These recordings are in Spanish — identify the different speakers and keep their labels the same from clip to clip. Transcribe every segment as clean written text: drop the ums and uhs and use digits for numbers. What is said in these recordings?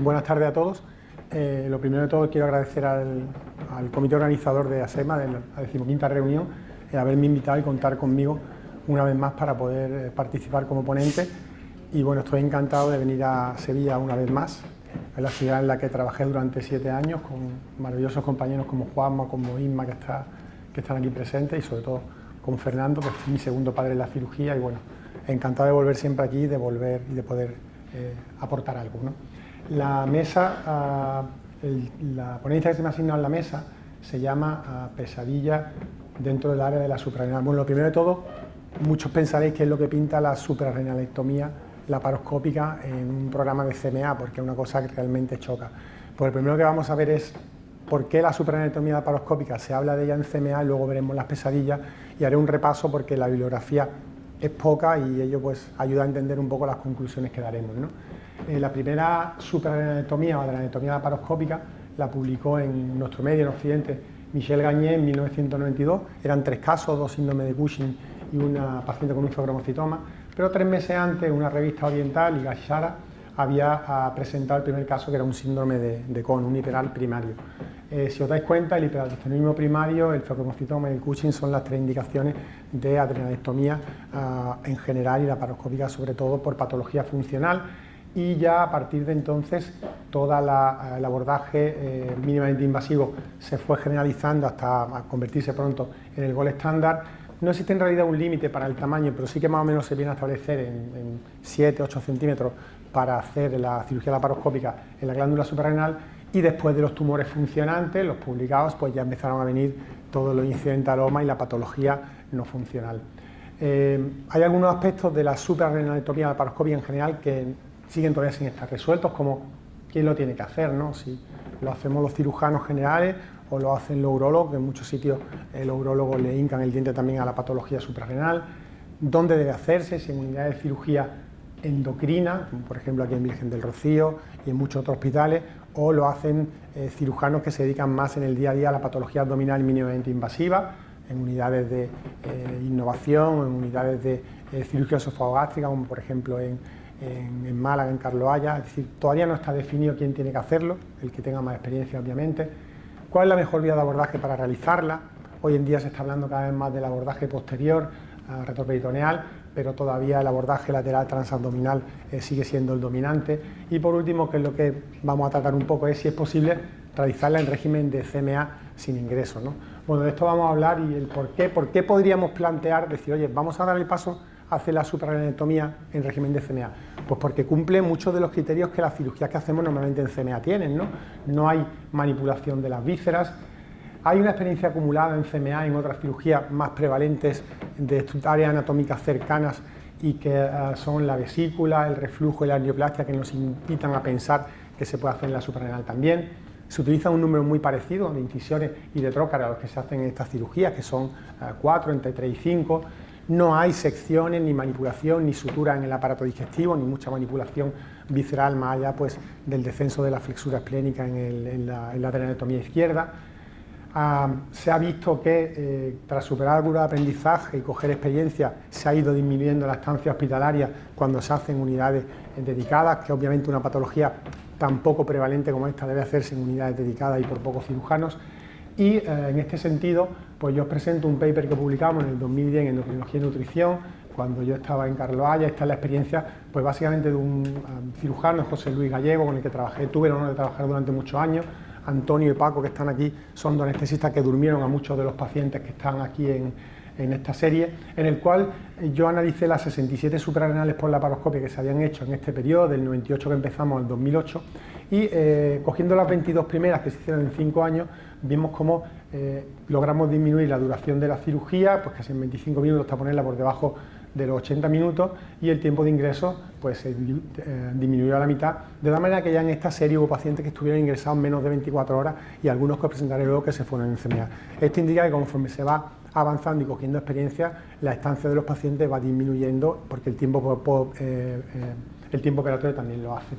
Speaker 1: Buenas tardes a todos. Lo primero de todo quiero agradecer al comité organizador de ASEMA, de la 15ª reunión, haberme invitado y contar conmigo una vez más para poder participar como ponente. Y bueno, estoy encantado de venir a Sevilla una vez más, en la ciudad en la que trabajé durante 7 años con maravillosos compañeros como Juanma, como Inma, que están aquí presentes, y sobre todo con Fernando, que es mi segundo padre en la cirugía. Y bueno, encantado de volver siempre aquí, de volver y de poder aportar algo, ¿no? La mesa, la ponencia que se me ha asignado en la mesa se llama pesadilla dentro del área de la suprarrenal. Bueno, lo primero de todo, muchos pensaréis que es lo que pinta la suprarrenalectomía laparoscópica en un programa de CMA, porque es una cosa que realmente choca. Pues lo primero que vamos a ver es por qué la suprarrenalectomía laparoscópica se habla de ella en CMA, y luego veremos las pesadillas y haré un repaso porque la bibliografía es poca y ello pues ayuda a entender un poco las conclusiones que daremos, ¿no? La primera suprarrenalectomía o de la anatomía laparoscópica la publicó en nuestro medio, en Occidente, Michel Gagné en 1992. Eran 3 casos, 2 síndromes de Cushing y una paciente con un feocromocitoma, pero 3 meses antes una revista oriental, Gashara, había presentado el primer caso, que era un síndrome de Cohn, un hiperal primario. Si os dais cuenta, el hiperaldosteronismo primario, el feocromocitoma y el Cushing son las 3 indicaciones de adrenalectomía en general y laparoscópica sobre todo por patología funcional, y ya a partir de entonces todo el abordaje mínimamente invasivo se fue generalizando hasta convertirse pronto en el gold estándar. No existe en realidad un límite para el tamaño, pero sí que más o menos se viene a establecer en 7-8 centímetros para hacer la cirugía laparoscópica en la glándula suprarrenal. Y después de los tumores funcionantes, los publicados, pues ya empezaron a venir todos los incidentalomas y la patología no funcional. Hay algunos aspectos de la suprarrenalectomía laparoscópica en general que siguen todavía sin estar resueltos, como quién lo tiene que hacer, ¿no? Si lo hacemos los cirujanos generales o lo hacen los urólogos, que en muchos sitios los urólogos le hincan el diente también a la patología suprarrenal. ¿Dónde debe hacerse? Si en unidades de cirugía endocrina, como por ejemplo aquí en Virgen del Rocío y en muchos otros hospitales, o lo hacen cirujanos que se dedican más en el día a día a la patología abdominal mínimamente invasiva, en unidades de innovación, en unidades de cirugía esofagogástrica, como por ejemplo en Málaga, en Carlos Haya. Es decir, todavía no está definido quién tiene que hacerlo, el que tenga más experiencia obviamente. ¿Cuál es la mejor vía de abordaje para realizarla? Hoy en día se está hablando cada vez más del abordaje posterior, retroperitoneal, pero todavía el abordaje lateral transabdominal sigue siendo el dominante. Y por último, que es lo que vamos a tratar un poco, es si es posible realizarla en régimen de CMA sin ingreso, ¿no? Bueno, de esto vamos a hablar y el por qué podríamos plantear, decir, oye, vamos a dar el paso a hacer la suprarrenalectomía en régimen de CMA. Pues porque cumple muchos de los criterios que las cirugías que hacemos normalmente en CMA tienen, ¿no? No hay manipulación de las vísceras. Hay una experiencia acumulada en CMA, en otras cirugías más prevalentes de áreas anatómicas cercanas y que son la vesícula, el reflujo y la angioplastia, que nos invitan a pensar que se puede hacer en la suprarrenal también. Se utiliza un número muy parecido de incisiones y de trócares a los que se hacen en estas cirugías, que son 4, entre 3 y 5. No hay secciones, ni manipulación, ni sutura en el aparato digestivo, ni mucha manipulación visceral más allá pues, del descenso de la flexura esplénica en la adrenalectomía izquierda. Se ha visto que tras superar la curva de aprendizaje y coger experiencia se ha ido disminuyendo la estancia hospitalaria cuando se hacen unidades dedicadas, que obviamente una patología tan poco prevalente como esta debe hacerse en unidades dedicadas y por pocos cirujanos. Y en este sentido, pues yo os presento un paper que publicamos en el 2010 en Endocrinología y Nutrición, cuando yo estaba en Carlos Haya. Esta es la experiencia, pues básicamente de un cirujano, José Luis Gallego, con el que trabajé, tuve el honor de trabajar durante muchos años. Antonio y Paco, que están aquí, son 2 anestesistas que durmieron a muchos de los pacientes que están aquí en esta serie, en el cual yo analicé las 67 suprarrenales por laparoscopia que se habían hecho en este periodo, del 98 que empezamos al 2008, y cogiendo las 22 primeras que se hicieron en 5 años, vimos cómo logramos disminuir la duración de la cirugía, pues casi en 25 minutos hasta ponerla por debajo de los 80 minutos, y el tiempo de ingreso pues disminuyó a la mitad, de tal manera que ya en esta serie hubo pacientes que estuvieron ingresados menos de 24 horas y algunos que os presentaré luego que se fueron en CMA. Esto indica que conforme se va avanzando y cogiendo experiencia, la estancia de los pacientes va disminuyendo porque el tiempo operatorio también lo hace.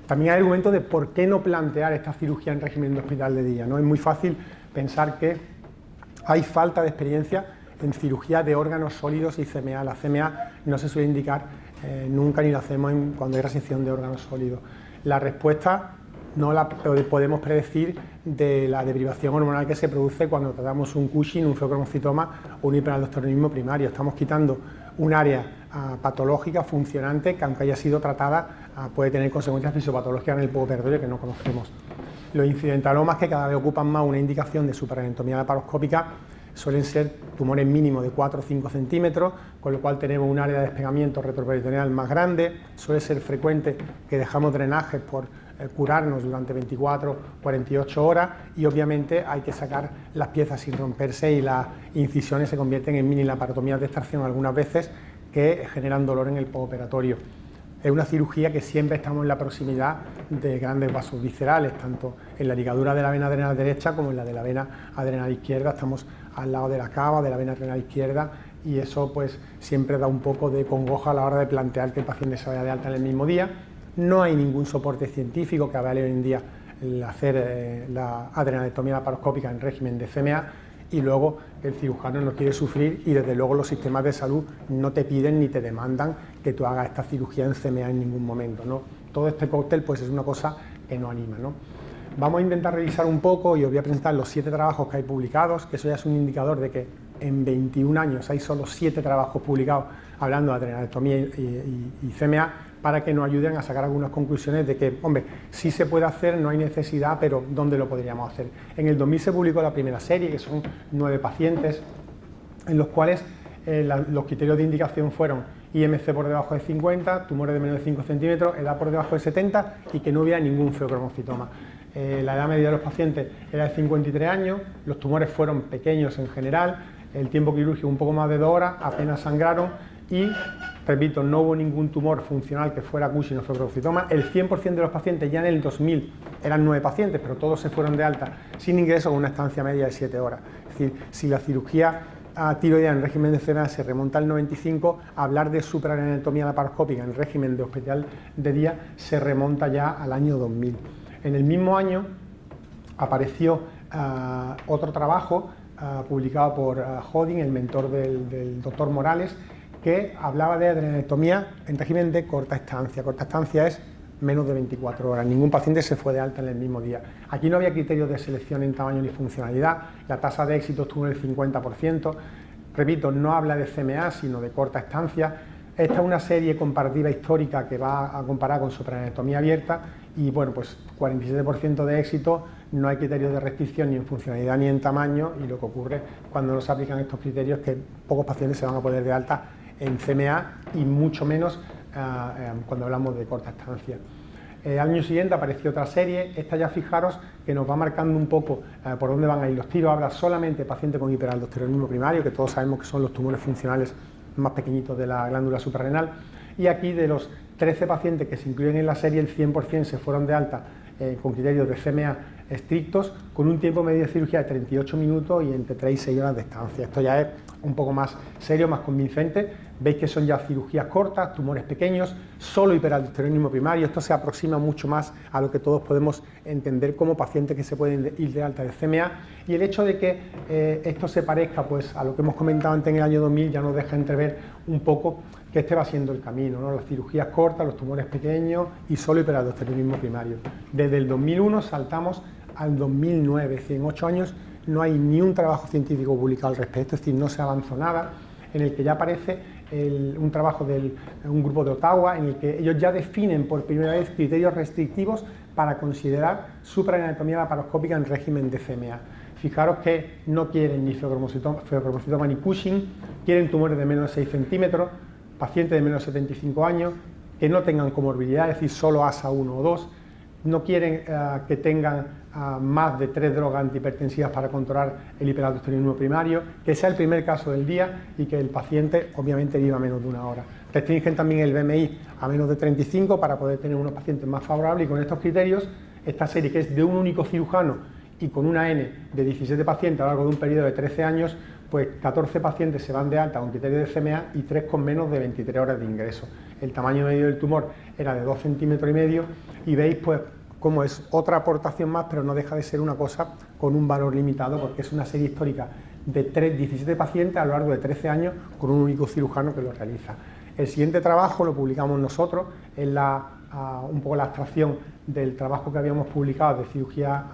Speaker 1: También hay argumentos de por qué no plantear esta cirugía en régimen de hospital de día, ¿no? Es muy fácil pensar que hay falta de experiencia en cirugía de órganos sólidos y CMA. La CMA no se suele indicar nunca, ni lo hacemos cuando hay resección de órganos sólidos. La respuesta no la podemos predecir de la derivación hormonal que se produce cuando tratamos un Cushing, un feocromocitoma o un hiperaldosteronismo primario. Estamos quitando un área patológica, funcionante, que aunque haya sido tratada, puede tener consecuencias fisiopatológicas en el postoperatorio que no conocemos. Los incidentalomas, que cada vez ocupan más una indicación de superanetomía laparoscópica, suelen ser tumores mínimos de 4 o 5 centímetros, con lo cual tenemos un área de despegamiento retroperitoneal más grande. Suele ser frecuente que dejamos drenajes por curarnos durante 24 48 horas y obviamente hay que sacar las piezas sin romperse y las incisiones se convierten en mini laparotomías de extracción algunas veces que generan dolor en el postoperatorio. Es una cirugía que siempre estamos en la proximidad de grandes vasos viscerales, tanto en la ligadura de la vena adrenal derecha como en la de la vena adrenal izquierda. Estamos al lado de la cava de la vena adrenal izquierda y eso pues siempre da un poco de congoja a la hora de plantear que el paciente se vaya de alta en el mismo día. No hay ningún soporte científico que avale hoy en día el hacer la adrenalectomía laparoscópica en régimen de CMA y luego el cirujano no quiere sufrir y desde luego los sistemas de salud no te piden ni te demandan que tú hagas esta cirugía en CMA en ningún momento, ¿no? Todo este cóctel pues es una cosa que no anima, ¿no? Vamos a intentar revisar un poco y os voy a presentar los 7 trabajos que hay publicados, que eso ya es un indicador de que en 21 años hay solo 7 trabajos publicados hablando de adrenalectomía y CMA, para que nos ayuden a sacar algunas conclusiones de que, hombre, sí se puede hacer, no hay necesidad, pero ¿dónde lo podríamos hacer? En el 2000 se publicó la primera serie, que son 9 pacientes, en los cuales los criterios de indicación fueron IMC por debajo de 50, tumores de menos de 5 centímetros, edad por debajo de 70 y que no hubiera ningún feocromocitoma. La edad media de los pacientes era de 53 años, los tumores fueron pequeños en general, el tiempo quirúrgico un poco más de 2 horas, apenas sangraron y, repito, no hubo ningún tumor funcional que fuera Cushing o feocromocitoma. El 100% de los pacientes ya en el 2000 eran 9 pacientes, pero todos se fueron de alta sin ingreso con una estancia media de 7 horas. Es decir, si la cirugía tiroidea en régimen de CMA se remonta al 95, hablar de superanetomía laparoscópica en régimen de hospital de día se remonta ya al año 2000. En el mismo año apareció otro trabajo publicado por Hoding, el mentor del doctor Morales, que hablaba de adrenalectomía en régimen de corta estancia. Corta estancia es menos de 24 horas. Ningún paciente se fue de alta en el mismo día. Aquí no había criterios de selección en tamaño ni funcionalidad. La tasa de éxito estuvo en el 50%. Repito, no habla de CMA, sino de corta estancia. Esta es una serie comparativa histórica que va a comparar con superanetomía abierta y, bueno, pues 47% de éxito, no hay criterios de restricción ni en funcionalidad ni en tamaño y lo que ocurre cuando no se aplican estos criterios es que pocos pacientes se van a poner de alta en CMA y mucho menos cuando hablamos de corta estancia. Al año siguiente apareció otra serie, esta ya fijaros que nos va marcando un poco por dónde van a ir los tiros. Habla solamente de pacientes con hiperaldosteronismo primario, que todos sabemos que son los tumores funcionales más pequeñitos de la glándula suprarrenal, y aquí de los 13 pacientes que se incluyen en la serie, el 100% se fueron de alta con criterios de CMA estrictos, con un tiempo medio de cirugía de 38 minutos y entre 3 y 6 horas de estancia. Esto ya es un poco más serio, más convincente. Veis que son ya cirugías cortas, tumores pequeños, solo hiperaldosteronismo primario. Esto se aproxima mucho más a lo que todos podemos entender como pacientes que se pueden ir de alta de CMA, y el hecho de que esto se parezca pues a lo que hemos comentado antes en el año 2000 ya nos deja entrever un poco que este va siendo el camino, ¿no? Las cirugías cortas, los tumores pequeños y solo hiperaldosteronismo primario. Desde el 2001 saltamos al 2009, es decir, en 8 años no hay ni un trabajo científico publicado al respecto, es decir, no se avanzó nada, en el que ya aparece un trabajo de un grupo de Ottawa, en el que ellos ya definen por primera vez criterios restrictivos para considerar superanetomía laparoscópica en régimen de CMA. Fijaros que no quieren ni feocromocitoma ni Cushing, quieren tumores de menos de 6 centímetros, pacientes de menos de 75 años, que no tengan comorbilidad, es decir, solo ASA 1 o 2, no quieren que tengan más de 3 drogas antihipertensivas para controlar el hiperaldosteronismo primario, que sea el primer caso del día y que el paciente obviamente viva menos de 1 hora. Restringen también el BMI a menos de 35 para poder tener unos pacientes más favorables, y con estos criterios, esta serie que es de un único cirujano y con una N de 17 pacientes a lo largo de un periodo de 13 años, pues 14 pacientes se van de alta con criterio de CMA y 3 con menos de 23 horas de ingreso. El tamaño medio del tumor era de 2,5 centímetros y veis pues cómo es otra aportación más, pero no deja de ser una cosa con un valor limitado, porque es una serie histórica de 17 pacientes a lo largo de 13 años con un único cirujano que lo realiza. El siguiente trabajo lo publicamos nosotros en la un poco la abstracción del trabajo que habíamos publicado de cirugía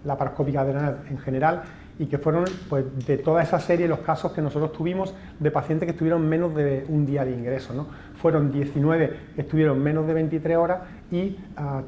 Speaker 1: laparoscópica adrenal en general, y que fueron pues, de toda esa serie los casos que nosotros tuvimos de pacientes que estuvieron menos de un día de ingreso, ¿no? Fueron 19 que estuvieron menos de 23 horas y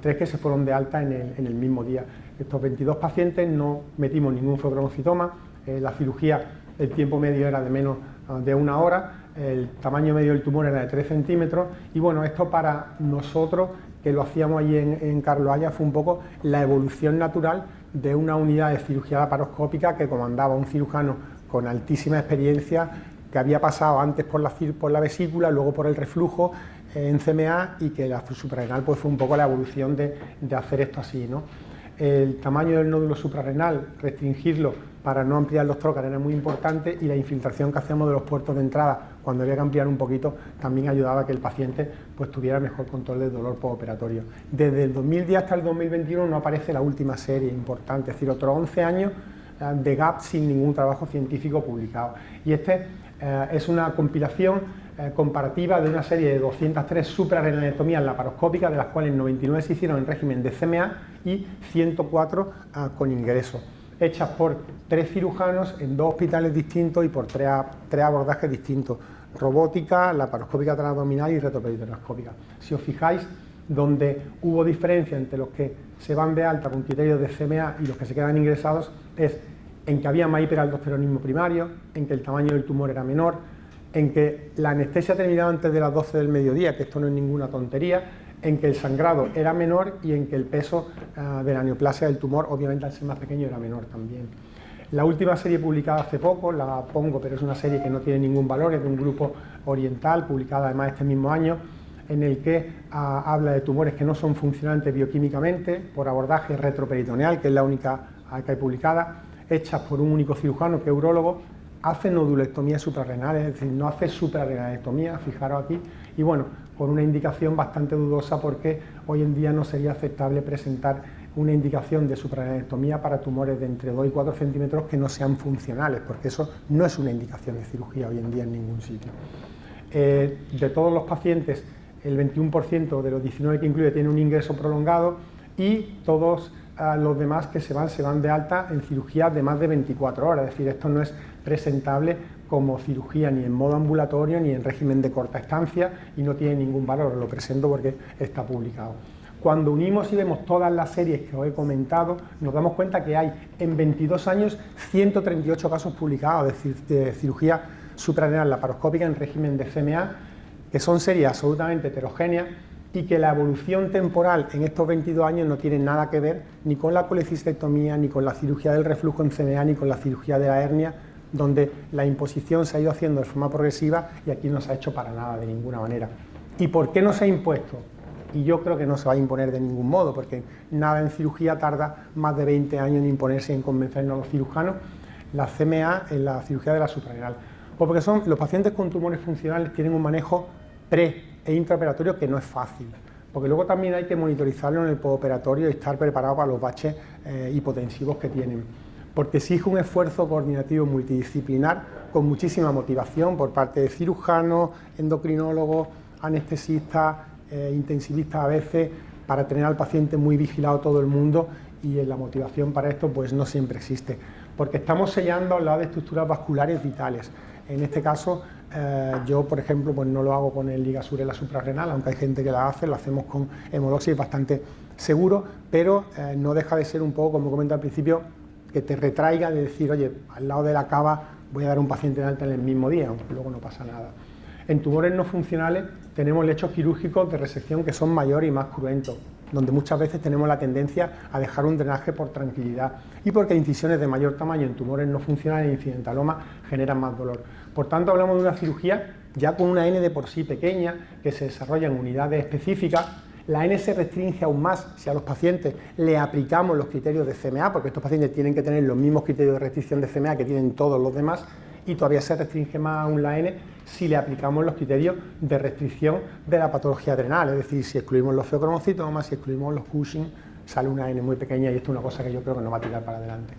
Speaker 1: 3 que se fueron de alta en el mismo día. Estos 22 pacientes no metimos ningún fibroblastoma, la cirugía, el tiempo medio era de menos de 1 hora, el tamaño medio del tumor era de 3 centímetros, y bueno, esto para nosotros, que lo hacíamos allí en Carlos Haya, fue un poco la evolución natural de una unidad de cirugía laparoscópica que comandaba un cirujano con altísima experiencia, que había pasado antes por la vesícula, luego por el reflujo en CMA, y que la suprarrenal pues, fue un poco la evolución de hacer esto así, ¿no? El tamaño del nódulo suprarrenal, restringirlo para no ampliar los trócares era muy importante, y la infiltración que hacíamos de los puertos de entrada cuando había que ampliar un poquito también ayudaba a que el paciente pues, tuviera mejor control del dolor postoperatorio. Desde el 2010 hasta el 2021 no aparece la última serie importante, es decir, otros 11 años de gap sin ningún trabajo científico publicado. Y es una compilación comparativa de una serie de 203 suprarrenalectomías laparoscópicas, de las cuales 99 se hicieron en régimen de CMA y 104 con ingreso, hechas por 3 cirujanos en 2 hospitales distintos y por 3 abordajes distintos: robótica, laparoscópica transabdominal y retroperitonascópica. Si os fijáis, donde hubo diferencia entre los que se van de alta con criterios de CMA y los que se quedan ingresados es en que había más hiperaldosteronismo primario, en que el tamaño del tumor era menor, en que la anestesia terminaba antes de las 12 del mediodía, que esto no es ninguna tontería, en que el sangrado era menor y en que el peso de la neoplasia del tumor, obviamente al ser más pequeño, era menor también. La última serie publicada hace poco, la pongo, pero es una serie que no tiene ningún valor, es de un grupo oriental, publicada además este mismo año, en el que habla de tumores que no son funcionantes bioquímicamente, por abordaje retroperitoneal, que es la única que hay publicada, hechas por un único cirujano, que es urólogo, hace nodulectomía suprarrenal, es decir, no hace suprarrenalectomía, fijaros aquí, y bueno, con una indicación bastante dudosa, porque hoy en día no sería aceptable presentar una indicación de suprarrenalectomía para tumores de entre 2 y 4 centímetros que no sean funcionales, porque eso no es una indicación de cirugía hoy en día en ningún sitio. De todos los pacientes, el 21% de los 19 que incluye tiene un ingreso prolongado, y todos los demás que se van de alta en cirugía de más de 24 horas, es decir, esto no es presentable como cirugía ni en modo ambulatorio ni en régimen de corta estancia, y no tiene ningún valor, lo presento porque está publicado. Cuando unimos y vemos todas las series que os he comentado, nos damos cuenta que hay en 22 años 138 casos publicados de cirugía suprarrenal laparoscópica en régimen de CMA, que son series absolutamente heterogéneas, y que la evolución temporal en estos 22 años no tiene nada que ver ni con la colecistectomía, ni con la cirugía del reflujo en CMA, ni con la cirugía de la hernia, donde la imposición se ha ido haciendo de forma progresiva y aquí no se ha hecho para nada, de ninguna manera. ¿Y por qué no se ha impuesto? Y yo creo que no se va a imponer de ningún modo, porque nada en cirugía tarda más de 20 años en imponerse y en convencernos a los cirujanos, la CMA en la cirugía de la suprarrenal. Pues porque los pacientes con tumores funcionales tienen un manejo pre e intraoperatorio que no es fácil, porque luego también hay que monitorizarlo en el postoperatorio y estar preparado para los baches hipotensivos que tienen, porque exige un esfuerzo coordinativo multidisciplinar con muchísima motivación por parte de cirujanos, endocrinólogos, anestesistas, intensivistas a veces, para tener al paciente muy vigilado todo el mundo, y la motivación para esto pues no siempre existe, porque estamos sellando al lado de estructuras vasculares vitales. En este caso, yo, por ejemplo, pues no lo hago con el ligasur en la suprarrenal, aunque hay gente que la hace, lo hacemos con hemoloxis, bastante seguro, pero no deja de ser un poco, como comenté al principio, que te retraiga de decir, oye, al lado de la cava voy a dar a un paciente de alta en el mismo día, aunque luego no pasa nada. En tumores no funcionales tenemos lechos quirúrgicos de resección que son mayores y más cruentos, donde muchas veces tenemos la tendencia a dejar un drenaje por tranquilidad, y porque incisiones de mayor tamaño en tumores no funcionales e incidentaloma generan más dolor. Por tanto, hablamos de una cirugía ya con una N de por sí pequeña, que se desarrolla en unidades específicas. La N se restringe aún más si a los pacientes le aplicamos los criterios de CMA, porque estos pacientes tienen que tener los mismos criterios de restricción de CMA que tienen todos los demás, y todavía se restringe más aún la N si le aplicamos los criterios de restricción de la patología adrenal, es decir, si excluimos los feocromocitomas, si excluimos los Cushing, sale una N muy pequeña, y esto es una cosa que yo creo que nos va a tirar para adelante.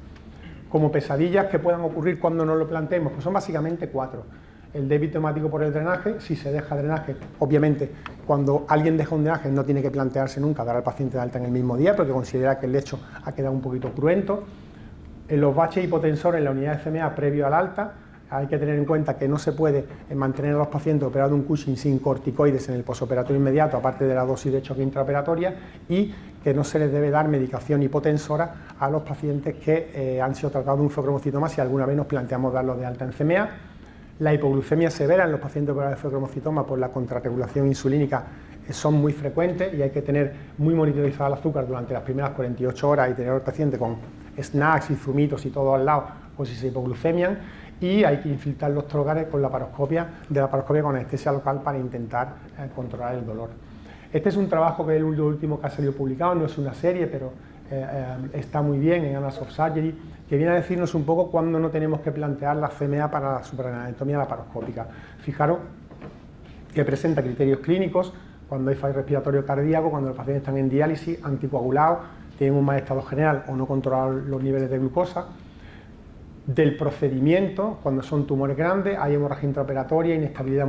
Speaker 1: Como pesadillas que puedan ocurrir cuando nos lo planteemos, pues son básicamente 4. el débito hemático por el drenaje. Si se deja drenaje, obviamente, cuando alguien deja un drenaje no tiene que plantearse nunca dar al paciente de alta en el mismo día, porque considera que el lecho ha quedado un poquito cruento. En los baches hipotensores en la unidad de CMA previo al alta, hay que tener en cuenta que no se puede mantener a los pacientes operados de un Cushing sin corticoides en el posoperatorio inmediato, aparte de la dosis de choque intraoperatoria, y que no se les debe dar medicación hipotensora a los pacientes que han sido tratados de un feocromocitoma si alguna vez nos planteamos darlo de alta en CMA. La hipoglucemia severa en los pacientes operados de feocromocitoma por la contrarregulación insulínica son muy frecuentes y hay que tener muy monitorizado el azúcar durante las primeras 48 horas y tener al paciente con snacks y zumitos y todo al lado, o si se hipoglucemian, y hay que infiltrar los trogares con la laparoscopia con anestesia local para intentar controlar el dolor. Este es un trabajo que es el último que ha salido publicado, no es una serie, pero está muy bien en Annals of Surgery, que viene a decirnos un poco cuándo no tenemos que plantear la CMA para la supraanatomía laparoscópica. Fijaros que presenta criterios clínicos, cuando hay fallo respiratorio cardíaco, cuando los pacientes están en diálisis, anticoagulados, tienen un mal estado general o no controlados los niveles de glucosa. Del procedimiento, cuando son tumores grandes, hay hemorragia intraoperatoria, inestabilidad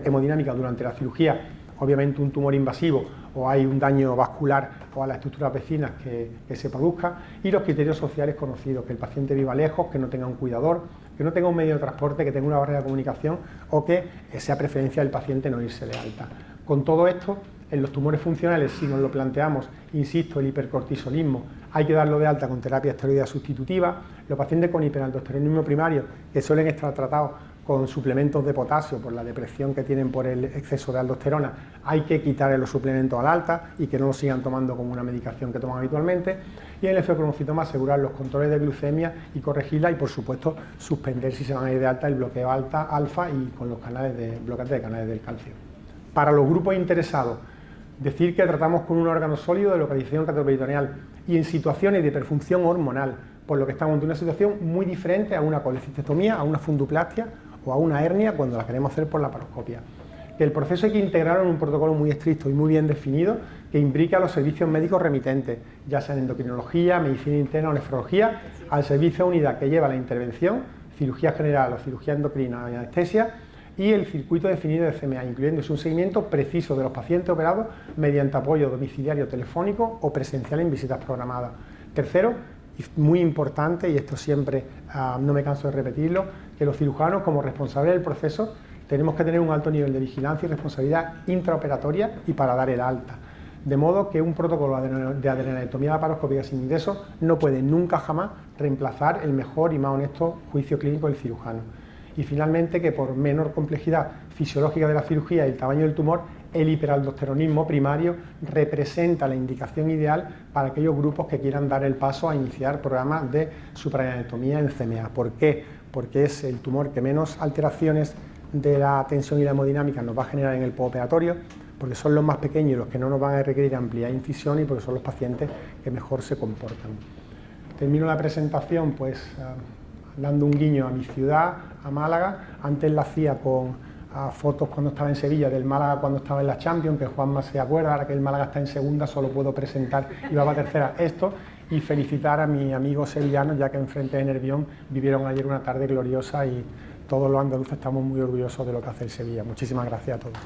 Speaker 1: hemodinámica durante la cirugía, obviamente un tumor invasivo o hay un daño vascular o a las estructuras vecinas que se produzca, y los criterios sociales conocidos, que el paciente viva lejos, que no tenga un cuidador, que no tenga un medio de transporte, que tenga una barrera de comunicación o que sea preferencia del paciente no irse de alta. Con todo esto, en los tumores funcionales, si nos lo planteamos, insisto, el hipercortisolismo, hay que darlo de alta con terapia esteroidea sustitutiva. Los pacientes con hiperaldosteronismo primario, que suelen estar tratados con suplementos de potasio por la depresión que tienen por el exceso de aldosterona, hay que quitarle los suplementos al alta y que no los sigan tomando como una medicación que toman habitualmente. Y en el feocromocitoma asegurar los controles de glucemia y corregirla, y por supuesto suspender, si se van a ir de alta, el bloqueo alfa y con los bloqueantes de canales del calcio. Para los grupos interesados, decir que tratamos con un órgano sólido de localización retroperitoneal y en situaciones de hiperfunción hormonal, por lo que estamos ante una situación muy diferente a una colecistectomía, a una fundoplastia o a una hernia cuando la queremos hacer por laparoscopia. Que el proceso hay que integrarlo en un protocolo muy estricto y muy bien definido que implica a los servicios médicos remitentes, ya sea en endocrinología, medicina interna o nefrología, al servicio de unidad que lleva la intervención, cirugía general o cirugía endocrina y anestesia, y el circuito definido de CMA, incluyéndose un seguimiento preciso de los pacientes operados mediante apoyo domiciliario telefónico o presencial en visitas programadas. Tercero, y muy importante, y esto siempre no me canso de repetirlo, que los cirujanos, como responsables del proceso, tenemos que tener un alto nivel de vigilancia y responsabilidad intraoperatoria y para dar el alta. De modo que un protocolo de adrenectomía laparoscópica sin ingreso no puede nunca jamás reemplazar el mejor y más honesto juicio clínico del cirujano. Y finalmente, que por menor complejidad fisiológica de la cirugía y el tamaño del tumor, el hiperaldosteronismo primario representa la indicación ideal para aquellos grupos que quieran dar el paso a iniciar programas de supraanatomía en CMA. ¿Por qué? Porque es el tumor que menos alteraciones de la tensión y la hemodinámica nos va a generar en el postoperatorio, porque son los más pequeños los que no nos van a requerir ampliar incisión y porque son los pacientes que mejor se comportan. Termino la presentación pues dando un guiño a mi ciudad, a Málaga. Antes la hacía con fotos cuando estaba en Sevilla, del Málaga cuando estaba en la Champions, que Juanma se acuerda. Ahora que el Málaga está en segunda, solo puedo presentar, y va para tercera, esto, y felicitar a mis amigos sevillanos, ya que enfrente de Nervión vivieron ayer una tarde gloriosa y todos los andaluces estamos muy orgullosos de lo que hace el Sevilla. Muchísimas gracias a todos.